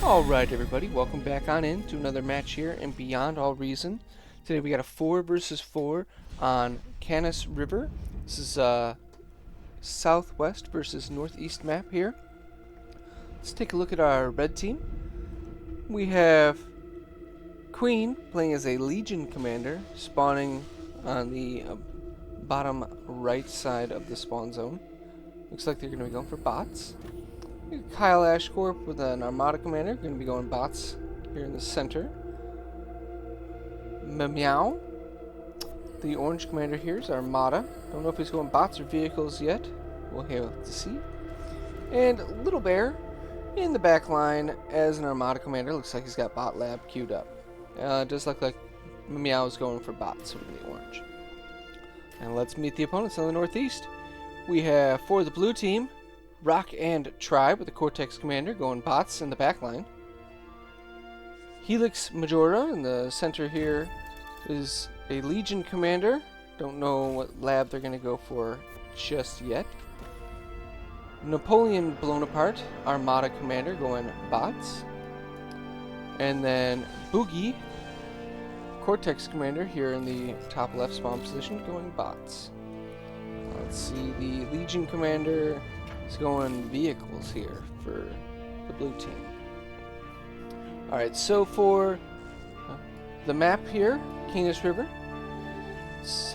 Alright everybody, welcome back on in to another match here in Beyond All Reason. Today we got a 4 versus 4 on Canis River. This is southwest versus northeast map here. Let's take a look at our red team. We have Queen playing as a Legion commander, spawning on the bottom right side of the spawn zone. Looks like they're going to be going for bots. Kyle Ashcorp with an Armada commander, going to be going bots here in the center. Meow, the orange commander here is Armada. Don't know if he's going bots or vehicles yet. We'll have to see. And Little Bear in the back line as an Armada commander. Looks like he's got bot lab queued up. Does look like Meow is going for bots with the orange. And let's meet the opponents on the northeast. We have for the blue team, Rock and Tribe with the Cortex commander going bots in the back line. Helix Majora in the center here is a Legion commander. Don't know what lab they're going to go for just yet. Napoleon Blown Apart, Armada commander going bots. And then Boogie, Cortex commander here in the top left spawn position going bots. Let's see, the Legion commander is going vehicles here for the blue team. Alright, so for the map here, Canis River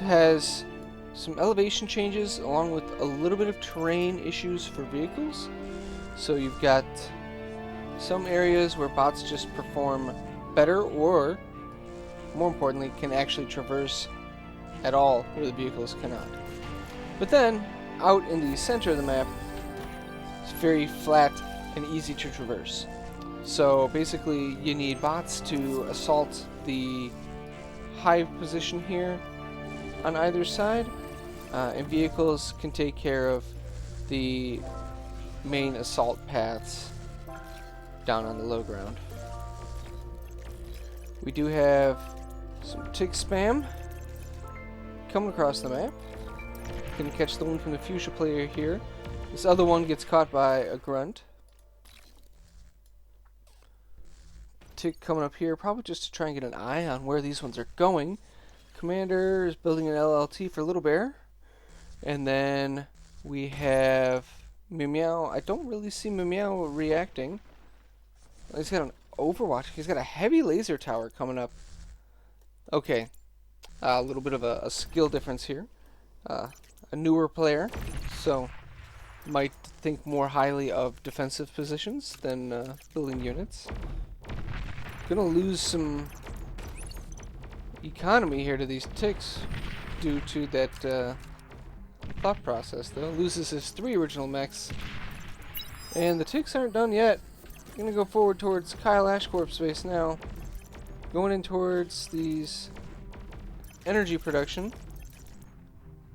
has some elevation changes along with a little bit of terrain issues for vehicles. So you've got some areas where bots just perform better, or more importantly can actually traverse at all where the vehicles cannot. But then out in the center of the map, it's very flat and easy to traverse. So basically you need bots to assault the hive position here on either side, and vehicles can take care of the main assault paths down on the low ground. We do have some tick spam coming across the map. Gonna catch the one from the fuchsia player here. This other one gets caught by a grunt. Tick coming up here, probably just to try and get an eye on where these ones are going. Commander is building an LLT for Little Bear. And then we have Meow. I don't really see Meow reacting. He's got an Overwatch. He's got a heavy laser tower coming up. Okay. A little bit of a skill difference here. A newer player, so might think more highly of defensive positions than building units. Gonna lose some economy here to these ticks due to that thought process, though. Loses his 3 original mechs. And the ticks aren't done yet. Gonna go forward towards Kyle Ashcorp's base now. Going in towards these energy production.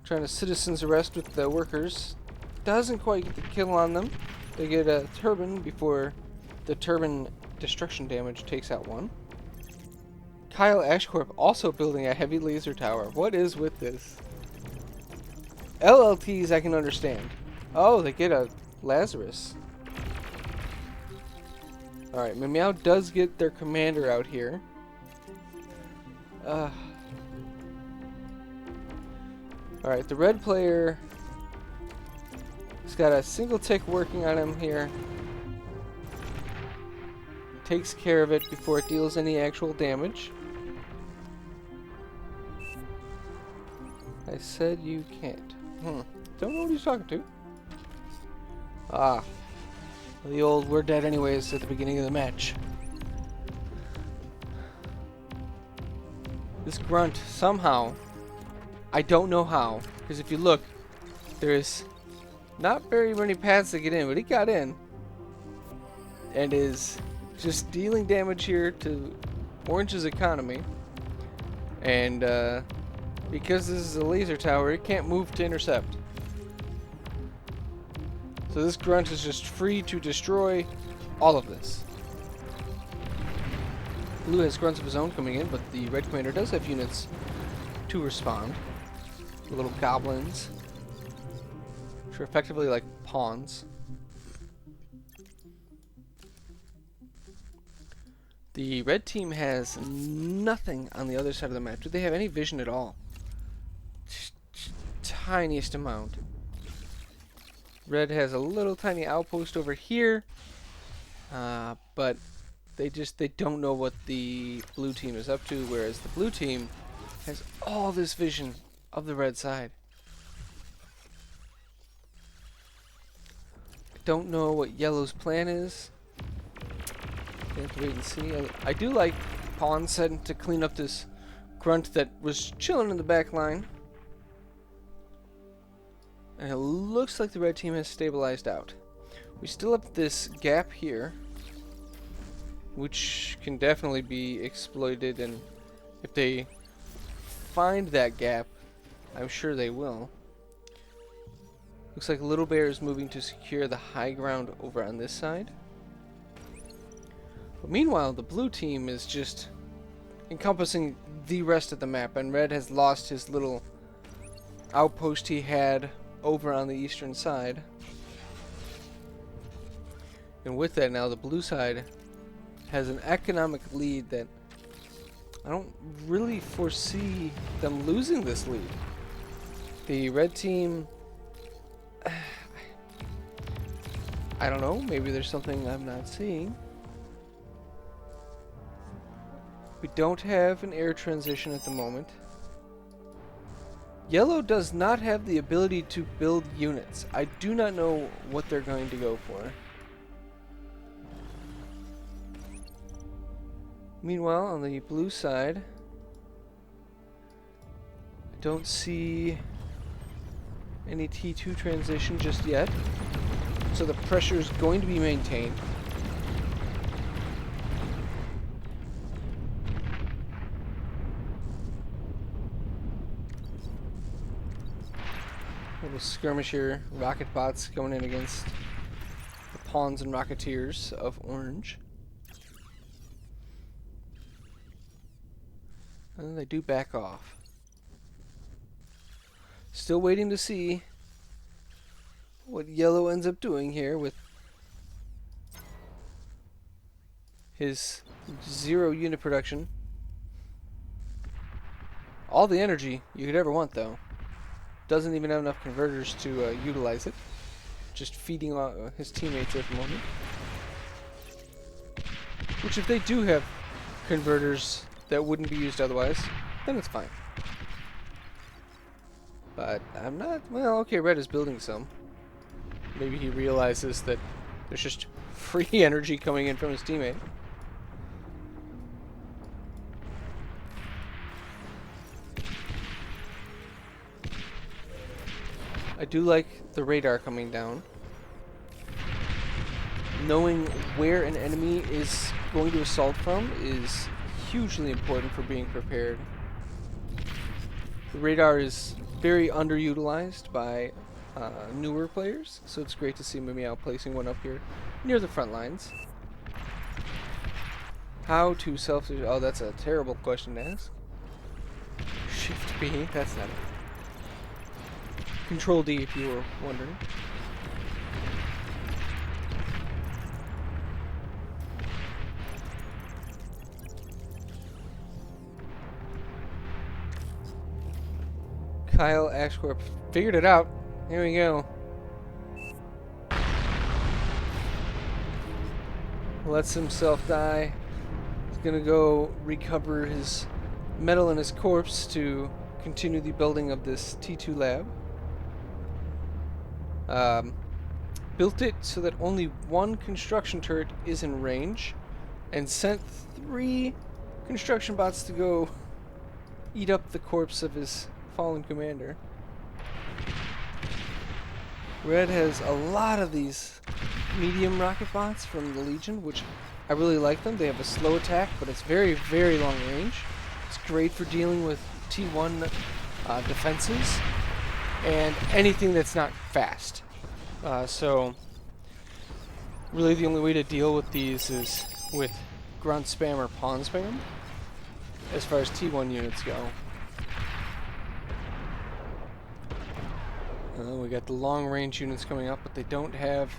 Trying to citizens arrest with the workers. Doesn't quite get the kill on them. They get a turbine before the turbine destruction damage takes out one. Kyle Ashcorp also building a heavy laser tower. What is with this? LLTs I can understand. Oh, they get a Lazarus. Alright, Meow does get their commander out here. Alright, the red player has got a single tick working on him here. Takes care of it before it deals any actual damage. I said you can't. Don't know what he's talking to. Ah. The old "we're dead anyways" at the beginning of the match. This grunt somehow, I don't know how, because if you look, there's not very many paths to get in, but he got in and is just dealing damage here to Orange's economy. And because this is a laser tower, it can't move to intercept. So this grunt is just free to destroy all of this. Blue has grunts of his own coming in, but the red commander does have units to respond. The little goblins, which are effectively like pawns. The red team has nothing on the other side of the map. Do they have any vision at all? Tiniest amount. Red has a little tiny outpost over here, but they don't know what the blue team is up to, whereas the blue team has all this vision of the red side. I don't know what yellow's plan is. We have to wait and see. I do like Pawn said to clean up this grunt that was chilling in the back line. And it looks like the red team has stabilized out. We still have this gap here, which can definitely be exploited, and if they find that gap, I'm sure they will. Looks like Little Bear is moving to secure the high ground over on this side. But meanwhile, the blue team is just encompassing the rest of the map, and red has lost his little outpost he had over on the eastern side. And with that, now the blue side has an economic lead that I don't really foresee them losing this lead. The red team, I don't know, maybe there's something I'm not seeing. We don't have an air transition at the moment. Yellow does not have the ability to build units. I do not know what they're going to go for. Meanwhile, on the blue side, I don't see any T2 transition just yet. So the pressure is going to be maintained. Little skirmisher rocket bots going in against the pawns and rocketeers of orange. And then they do back off. Still waiting to see what yellow ends up doing here with his 0 unit production. All the energy you could ever want, though. Doesn't even have enough converters to utilize it. Just feeding his teammates at the moment. Which, if they do have converters that wouldn't be used otherwise, then it's fine. But I'm not... Well, okay, red is building some. Maybe he realizes that there's just free energy coming in from his teammate. I do like the radar coming down. Knowing where an enemy is going to assault from is hugely important for being prepared. The radar is very underutilized by newer players, so it's great to see Mimiao placing one up here near the front lines. How to oh, that's a terrible question to ask. Shift B, that's not it. Control D if you were wondering. Kyle Ashcorp figured it out. Here we go. Lets himself die. He's gonna go recover his metal and his corpse to continue the building of this T2 lab. Built it so that only one construction turret is in range, and sent 3 construction bots to go eat up the corpse of his fallen commander. Red has a lot of these medium rocket bots from the Legion, which I really like them. They have a slow attack, but it's very, very long range. It's great for dealing with T1 defenses and anything that's not fast. So really the only way to deal with these is with grunt spam or pawn spam as far as T1 units go. We got the long range units coming up, but they don't have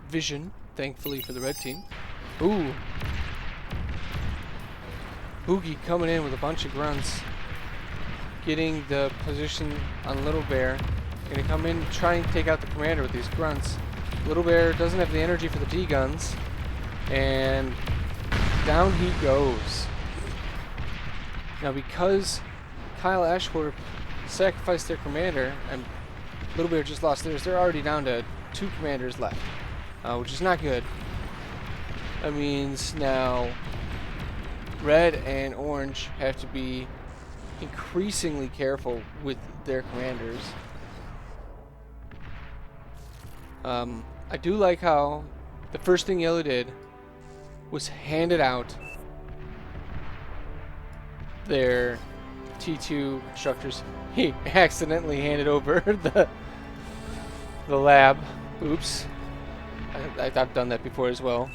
vision, thankfully for the red team. Ooh. Boogie coming in with a bunch of grunts, getting the position on Little Bear. Gonna come in, try and take out the commander with these grunts. Little Bear doesn't have the energy for the D-guns, and down he goes. Now, because Kyle Ashworth sacrificed their commander, and Little Bear just lost theirs, they're already down to 2 commanders left, which is not good. That means now Red and Orange have to be increasingly careful with their commanders. I do like how the first thing Yellow did was handed out their T2 constructors. He accidentally handed over the lab. Oops. I've done that before as well.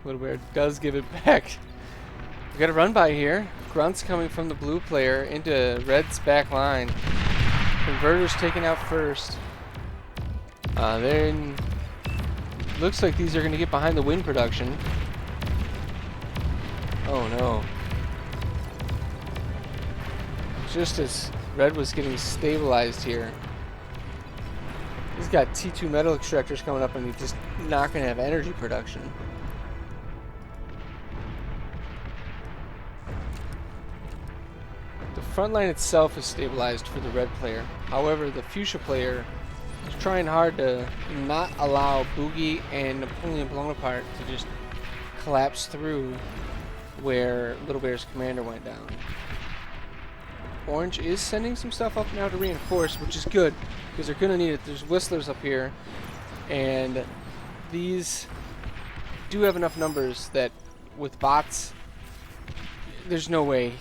Little Bear does give it back. We got a run by here. Grunts coming from the blue player into Red's back line. Converters taken out first. Then looks like these are going to get behind the wind production. Oh no. Just as Red was getting stabilized here. He's got T2 metal extractors coming up and he's just not going to have energy production. The front line itself is stabilized for the Red player. However, the Fuchsia player is trying hard to not allow Boogie and Napoleon blown apart to just collapse through where Little Bear's commander went down. Orange is sending some stuff up now to reinforce, which is good because they're going to need it. There's Whistlers up here, and these do have enough numbers that with bots, there's no way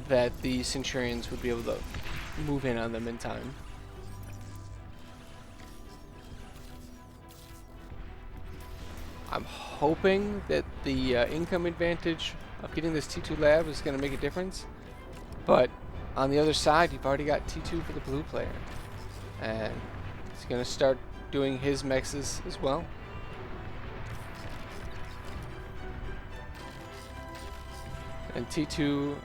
that the Centurions would be able to move in on them in time. I'm hoping that the income advantage of getting this T2 lab is going to make a difference, but on the other side, you've already got T2 for the blue player, and he's going to start doing his mexes as well. And T2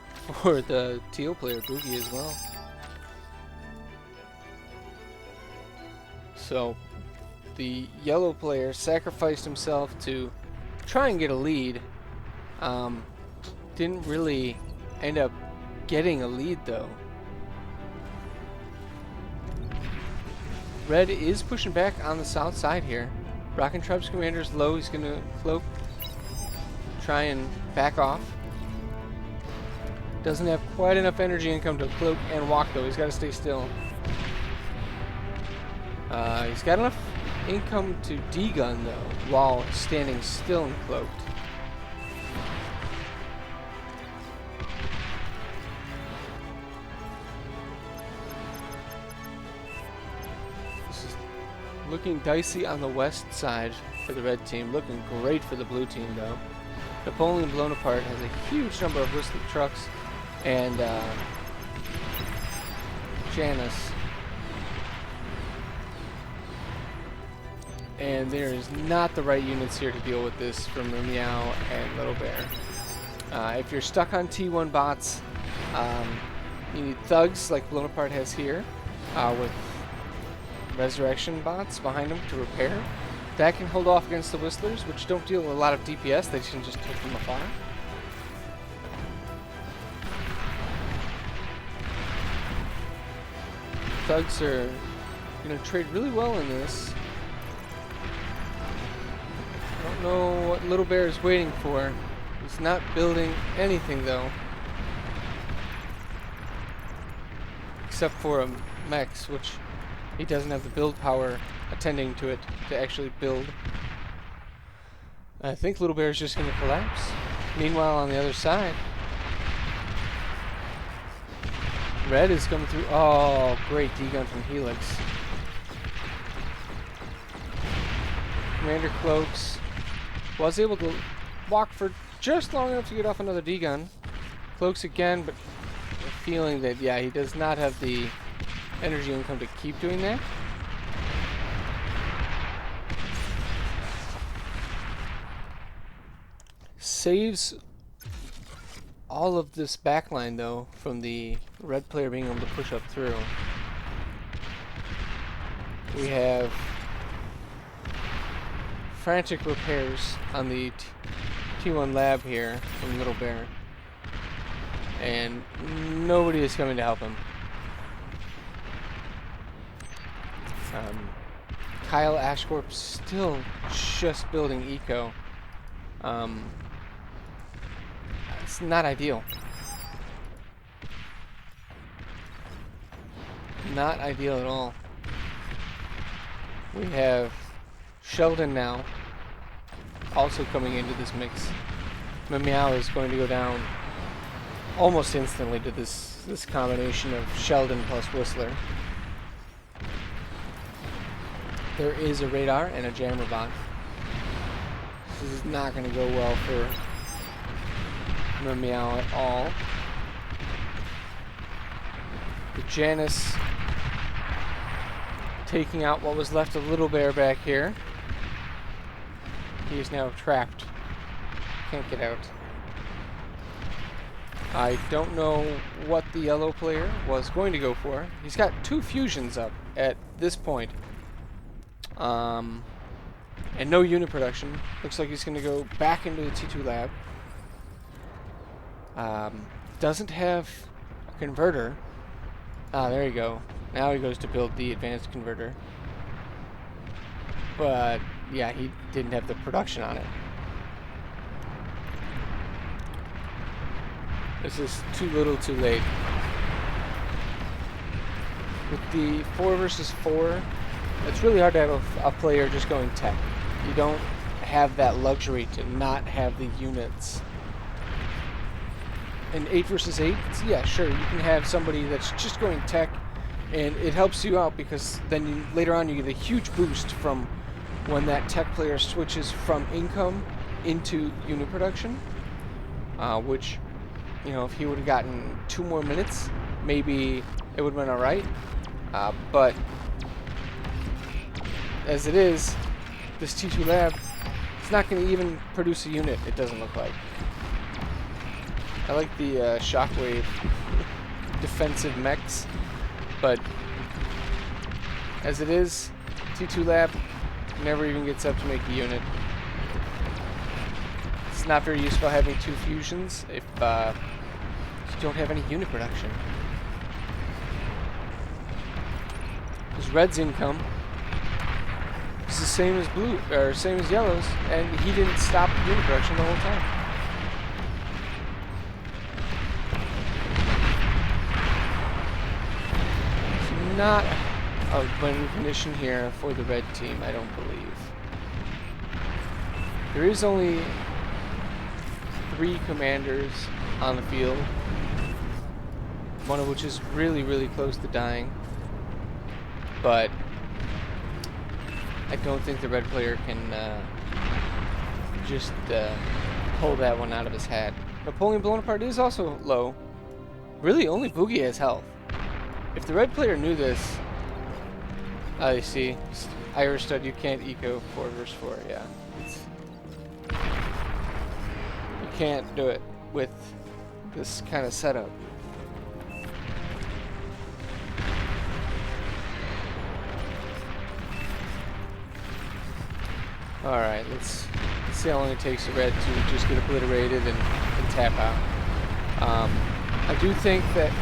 for the teal player, Boogie, as well. So the yellow player sacrificed himself to try and get a lead. Didn't really end up getting a lead though. Red is pushing back on the south side here. Rock and Tribe's commander's low. He's going to cloak, try and back off. Doesn't have quite enough energy income to cloak and walk though. He's got to stay still. He's got enough income to D-gun though, while standing still and cloaked. This is looking dicey on the west side for the red team. Looking great for the blue team though. Napoleon blown apart has a huge number of Whistler trucks and Janice. And there is not the right units here to deal with this from Meow and Little Bear. If you're stuck on T1 bots, you need thugs like Blown Apart has here, with resurrection bots behind them to repair. That can hold off against the Whistlers, which don't deal a lot of DPS. They can just take from afar. Thugs are going to trade really well in this. I don't know what Little Bear is waiting for. He's not building anything though. Except for a Mex, which he doesn't have the build power attending to it to actually build. I think Little Bear is just going to collapse. Meanwhile, on the other side, Red is coming through. Oh, great D-gun from Helix. Commander cloaks. Was able to walk for just long enough to get off another D-gun. Cloaks again, but feeling that, yeah, he does not have the energy income to keep doing that. Saves all of this backline, though, from the red player being able to push up through. We have frantic repairs on the T1 lab here from Little Bear, and nobody is coming to help him. Kyle Ashcorp still just building eco. It's not ideal. Not ideal at all. We have Sheldon now also coming into this mix. Meow is going to go down almost instantly to this combination of Sheldon plus Whistler. There is a radar and a jammer bot. This is not going to go well for Meow at all. The Janice taking out what was left of Little Bear back here. He is now trapped. Can't get out. I don't know what the yellow player was going to go for. He's got 2 fusions up at this point. And no unit production. Looks like he's going to go back into the T2 lab. Doesn't have a converter. There you go. Now he goes to build the advanced converter. But, yeah, he didn't have the production on it. This is too little too late. With the 4 versus 4, it's really hard to have a player just going tech. You don't have that luxury to not have the units. In 8 versus 8, yeah, sure, you can have somebody that's just going tech, and it helps you out because then later on you get a huge boost from when that tech player switches from income into unit production, which, you know, if he would have gotten 2 more minutes, maybe it would have been alright. But as it is, this T2 lab, it's not going to even produce a unit, it doesn't look like. I like the shockwave defensive mechs, but as it is, T2 lab never even gets up to make a unit. It's not very useful having 2 fusions if you don't have any unit production. Because red's income is the same as blue, or same as yellow's, and he didn't stop unit production the whole time. It's not a winning condition here for the red team, I don't believe. There is only 3 commanders on the field, one of which is really, really close to dying. But I don't think the red player can just pull that one out of his hat. Napoleon Bonaparte is also low. Really, only Boogie has health. If the red player knew this, you see, Irish Stud, you can't eco 4 versus 4. Yeah, you can't do it with this kind of setup. Alright, let's see how long it takes the red to just get obliterated and tap out. I do think that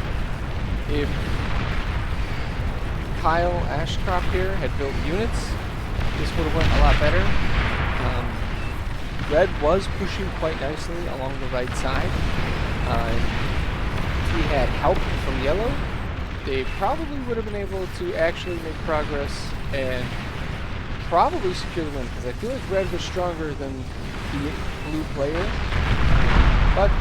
if Kyle Ashcroft here had built units, this would have went a lot better. Red was pushing quite nicely along the right side. If he had help from yellow, they probably would have been able to actually make progress and probably secure the win, because I feel like red was stronger than the blue player. But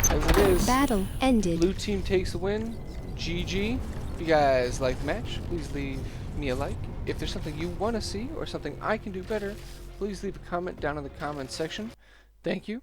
as it is, battle ended. Blue team takes the win. GG. If you guys like the match, please leave me a like. If there's something you want to see or something I can do better, please leave a comment down in the comments section. Thank you.